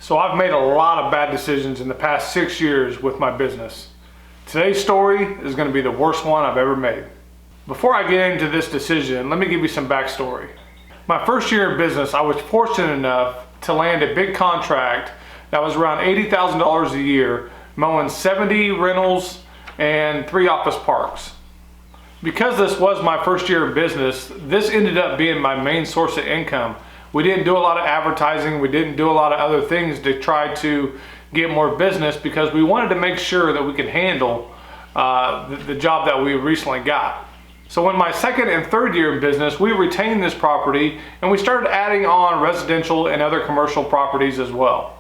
So I've made a lot of bad decisions in the past 6 years with my business. Today's story is going to be the worst one I've ever made. Before I get into this decision, let me give you some backstory. My first year in business, I was fortunate enough to land a big contract that was around $80,000 a year, mowing 70 rentals and 3 office parks. Because this was my first year in business, this ended up being my main source of income. We didn't do a lot of advertising. We didn't do a lot of other things to try to get more business because we wanted to make sure that we could handle the job that we recently got. So in my second and third year in business, we retained this property and we started adding on residential and other commercial properties as well.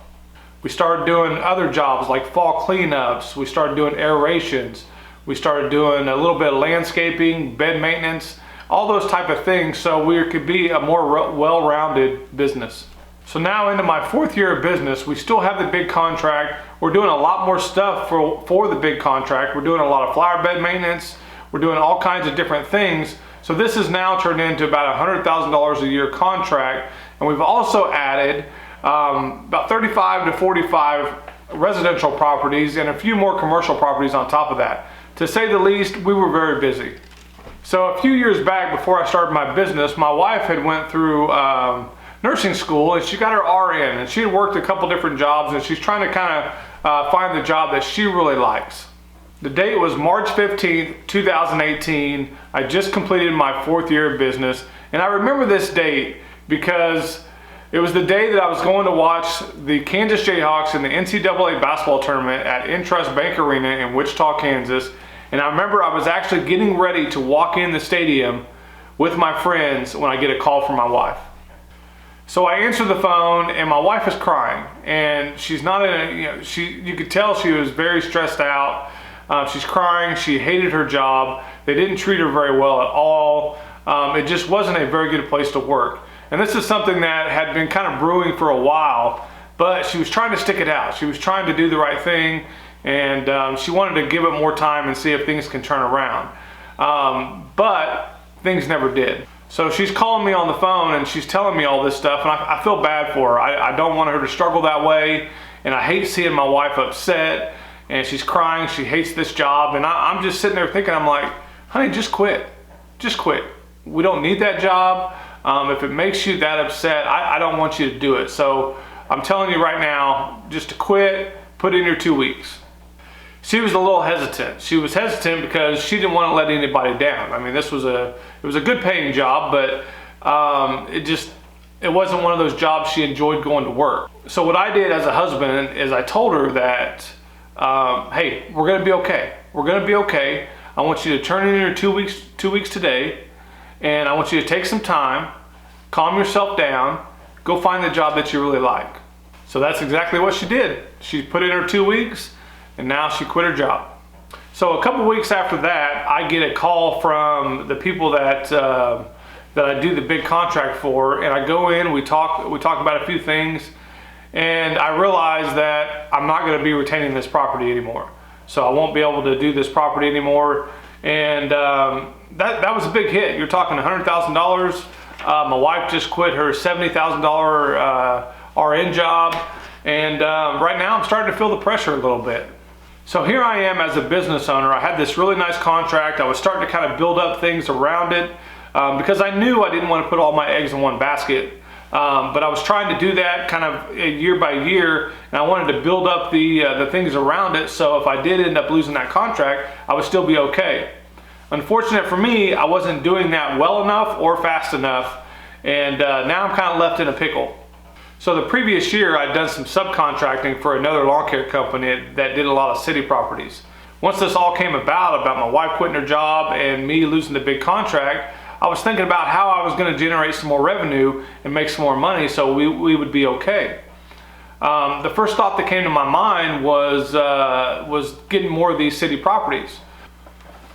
We started doing other jobs like fall cleanups. We started doing aerations. We started doing a little bit of landscaping, bed maintenance, all those type of things, so we could be a more well-rounded business. So now into my fourth year of business, we still have the big contract. We're doing a lot more stuff for the big contract. We're doing a lot of flower bed maintenance. We're doing all kinds of different things. So this has now turned into about $100,000 a year contract, and we've also added about 35 to 45 residential properties and a few more commercial properties on top of that. To say the least, we were very busy. So a few years back, before I started my business, my wife had went through nursing school and she got her RN, and she had worked a couple different jobs, and she's trying to kind of find the job that she really likes. The date was March 15th, 2018. I just completed my fourth year of business, and I remember this date because it was the day that I was going to watch the Kansas Jayhawks in the NCAA basketball tournament at Intrust Bank Arena in Wichita, Kansas. And I remember I was actually getting ready to walk in the stadium with my friends when I get a call from my wife. So I answer the phone and my wife is crying, and she's not in a, you could tell she was very stressed out. She's crying. She hated her job. They didn't treat her very well at all. It just wasn't a very good place to work. And this is something that had been kind of brewing for a while, but she was trying to stick it out. She was trying to do the right thing. And she wanted to give it more time and see if things can turn around. But things never did. So she's calling me on the phone and she's telling me all this stuff, and I feel bad for her. I don't want her to struggle that way, and I hate seeing my wife upset, and she's crying. She hates this job, and I'm just sitting there thinking, I'm like, honey, just quit. Just quit. We don't need that job. If it makes you that upset, I don't want you to do it. So I'm telling you right now, just to quit, put in your 2 weeks. She was a little hesitant. She was hesitant because she didn't want to let anybody down. I mean, it was a good paying job, but it wasn't one of those jobs she enjoyed going to work. So what I did as a husband is I told her that, hey, we're gonna be okay. We're gonna be okay. I want you to turn in your 2 weeks today, and I want you to take some time, calm yourself down, go find the job that you really like. So that's exactly what she did. She put in her 2 weeks, and now she quit her job. So a couple weeks after that, I get a call from the people that I do the big contract for, and I go in, we talk about a few things, and I realize that I'm not gonna be retaining this property anymore. So I won't be able to do this property anymore, and that was a big hit. You're talking $100,000. My wife just quit her $70,000 RN job, and right now I'm starting to feel the pressure a little bit. So here I am as a business owner. I had this really nice contract. I was starting to kind of build up things around it because I knew I didn't want to put all my eggs in one basket. But I was trying to do that kind of year by year, and I wanted to build up the things around it, so if I did end up losing that contract, I would still be okay. Unfortunate for me, I wasn't doing that well enough or fast enough, and now I'm kind of left in a pickle. So the previous year, I'd done some subcontracting for another lawn care company that did a lot of city properties. Once this all came about my wife quitting her job and me losing the big contract, I was thinking about how I was going to generate some more revenue and make some more money so we would be okay. The first thought that came to my mind was getting more of these city properties.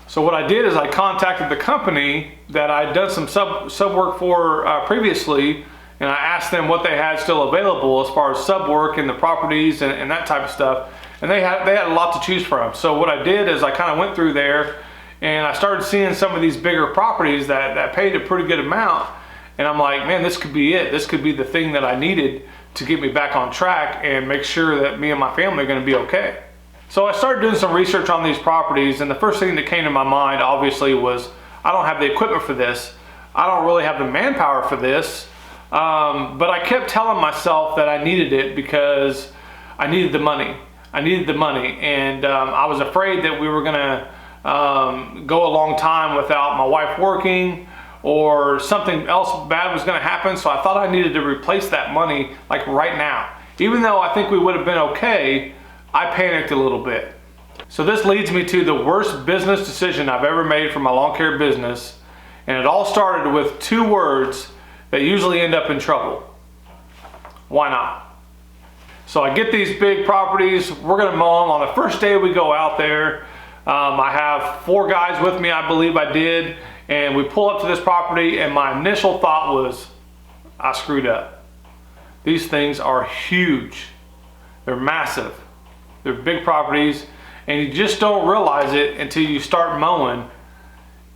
So what I did is I contacted the company that I'd done some sub work for previously, and I asked them what they had still available as far as sub work and the properties and that type of stuff. And they had a lot to choose from. So what I did is I kind of went through there and I started seeing some of these bigger properties that paid a pretty good amount. And I'm like, man, this could be it. This could be the thing that I needed to get me back on track and make sure that me and my family are going to be okay. So I started doing some research on these properties, and the first thing that came to my mind obviously was, I don't have the equipment for this. I don't really have the manpower for this. But I kept telling myself that I needed it because I needed the money. I needed the money, and I was afraid that we were gonna go a long time without my wife working, or something else bad was gonna happen. So I thought I needed to replace that money like right now. Even though I think we would have been okay, I panicked a little bit. So this leads me to the worst business decision I've ever made for my lawn care business. And it all started with 2 words that usually end up in trouble. Why not? So I get these big properties, we're gonna mow them. On the first day we go out there, I have 4 guys with me, I believe I did, and we pull up to this property, and my initial thought was, I screwed up. These things are huge. They're massive. They're big properties, and you just don't realize it until you start mowing,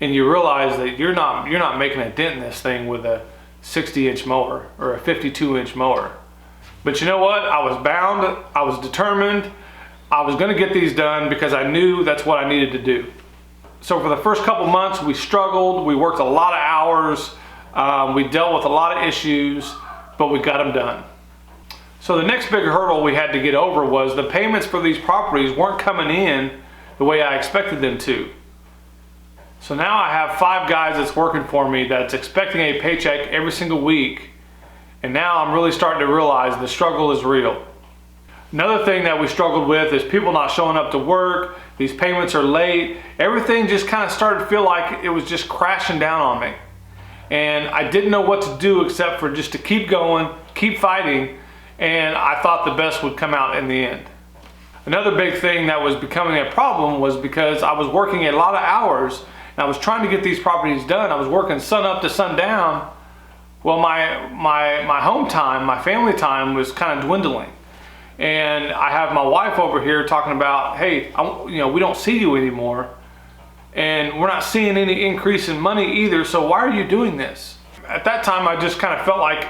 and you realize that you're not making a dent in this thing with a 60-inch mower or a 52-inch mower. But you know what? I was bound, I was determined, I was gonna get these done because I knew that's what I needed to do. So for the first couple months, we struggled, we worked a lot of hours, we dealt with a lot of issues, but we got them done. So the next big hurdle we had to get over was the payments for these properties weren't coming in the way I expected them to. So now I have 5 guys that's working for me that's expecting a paycheck every single week. And now I'm really starting to realize the struggle is real. Another thing that we struggled with is people not showing up to work. These payments are late. Everything just kind of started to feel like it was just crashing down on me. And I didn't know what to do except for just to keep going, keep fighting. And I thought the best would come out in the end. Another big thing that was becoming a problem was because I was working a lot of hours and I was trying to get these properties done. I was working sun up to sun down. Well, my home time, my family time was kind of dwindling. And I have my wife over here talking about, hey, we don't see you anymore. And we're not seeing any increase in money either, so why are you doing this? At that time, I just kind of felt like,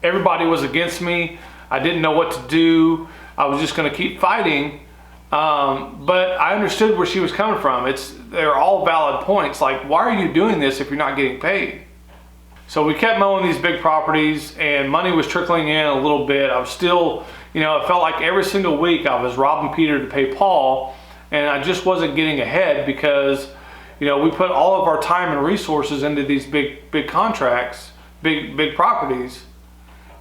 everybody was against me. I didn't know what to do. I was just gonna keep fighting. But I understood where she was coming from. They're all valid points. Like, why are you doing this if you're not getting paid? So we kept mowing these big properties and money was trickling in a little bit. I was still, it felt like every single week I was robbing Peter to pay Paul, and I just wasn't getting ahead because, we put all of our time and resources into these big contracts, big properties,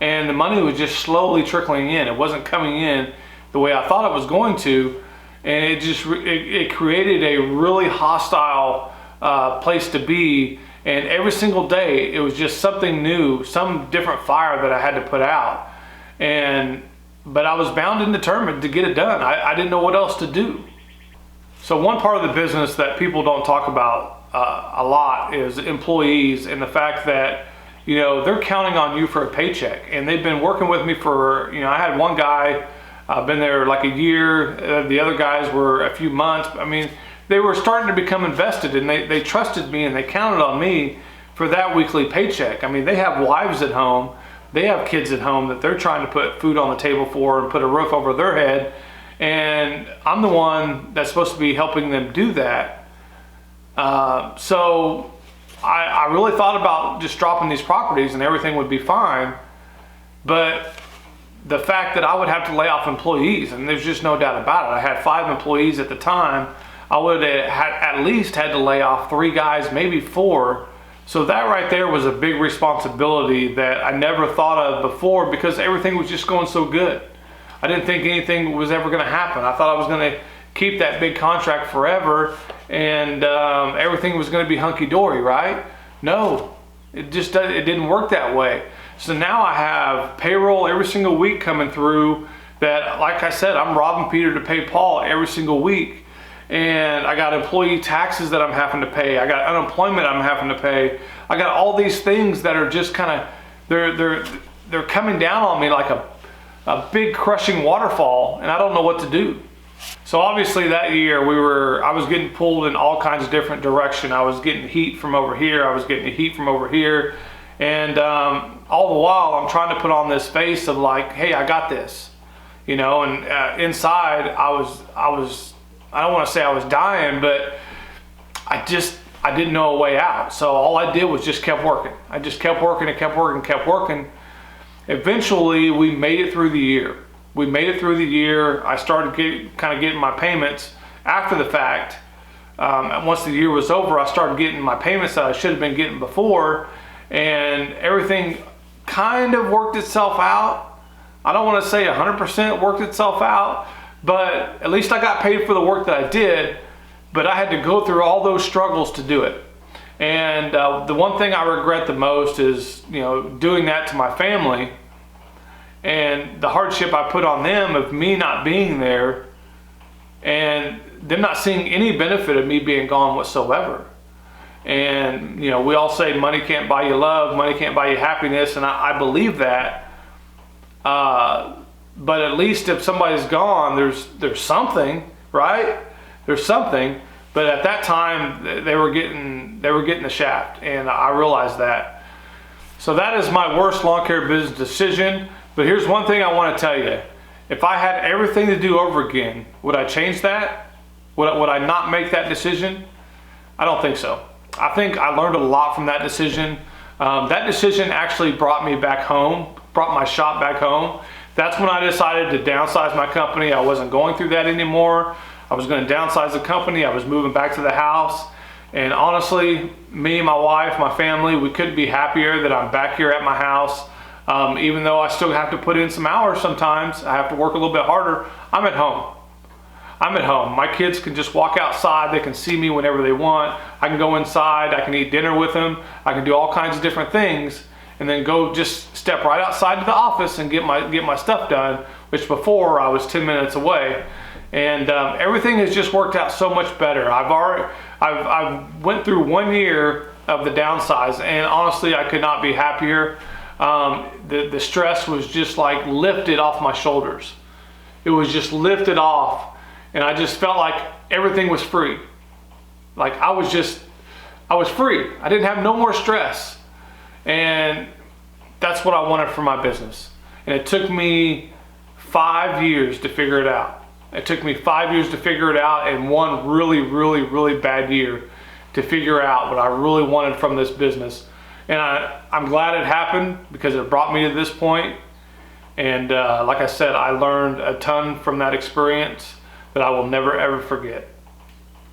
and the money was just slowly trickling in. It wasn't coming in the way I thought it was going to, and it created a really hostile place to be. And every single day, it was just something new, some different fire that I had to put out. But I was bound and determined to get it done. I didn't know what else to do. So one part of the business that people don't talk about a lot is employees, and the fact that, they're counting on you for a paycheck. And they've been working with me for, I had one guy, been there like a year. The other guys were a few months. They were starting to become invested, and they trusted me and they counted on me for that weekly paycheck. They have wives at home, they have kids at home that they're trying to put food on the table for and put a roof over their head, and I'm the one that's supposed to be helping them do that. So I really thought about just dropping these properties and everything would be fine, but the fact that I would have to lay off employees, and there's just no doubt about it. I had 5 employees at the time. I would have at least had to lay off 3 guys, maybe 4. So that right there was a big responsibility that I never thought of before because everything was just going so good. I didn't think anything was ever going to happen. I thought I was going to keep that big contract forever and everything was going to be hunky-dory, right? No, it didn't work that way. So now I have payroll every single week coming through that, like I said, I'm robbing Peter to pay Paul every single week. And I got employee taxes that I'm having to pay. I got unemployment I'm having to pay. I got all these things that are just kind of, they're coming down on me like a big crushing waterfall, and I don't know what to do. So obviously that year I was getting pulled in all kinds of different directions. I was getting heat from over here. I was getting heat from over here. And all the while I'm trying to put on this face of like, hey, I got this, you know, and inside I don't want to say I was dying, but I didn't know a way out. So all I did was just kept working. I just kept working and kept working and kept working. Eventually we made it through the year. I started getting my payments after the fact. Once the year was over, I started getting my payments that I should have been getting before, and everything kind of worked itself out. I don't want to say 100% worked itself out, but at least I got paid for the work that I did, but I had to go through all those struggles to do it. And the one thing I regret the most is, you know, doing that to my family and the hardship I put on them of me not being there and them not seeing any benefit of me being gone whatsoever. And, you know, we all say money can't buy you love, money can't buy you happiness, and I believe that. But at least if somebody's gone, there's something, right? There's something. But at that time, they were getting the shaft, and I realized that. So that is my worst lawn care business decision. But here's one thing I want to tell you. If I had everything to do over again, would I change that? Would I not make that decision? I don't think so. I think I learned a lot from that decision. That decision actually brought me back home, brought my shop back home. That's when I decided to downsize my company. I wasn't going through that anymore. I was going to downsize the company. I was moving back to the house. And honestly, me, my wife, my family, we couldn't be happier that I'm back here at my house. Even though I still have to put in some hours sometimes, I have to work a little bit harder, I'm at home. My kids can just walk outside. They can see me whenever they want. I can go inside. I can eat dinner with them. I can do all kinds of different things, and then go just step right outside to the office and get my stuff done, which before I was 10 minutes away. And everything has just worked out so much better. I've went through 1 year of the downsize, and honestly, I could not be happier. The stress was just like lifted off my shoulders. It was just lifted off. And I just felt like everything was free. Like I was free. I didn't have no more stress. And that's what I wanted for my business. And it took me 5 years to figure it out. It took me 5 years to figure it out, and one really, really, really bad year to figure out what I really wanted from this business. And I'm glad it happened because it brought me to this point. And like I said, I learned a ton from that experience that I will never ever forget.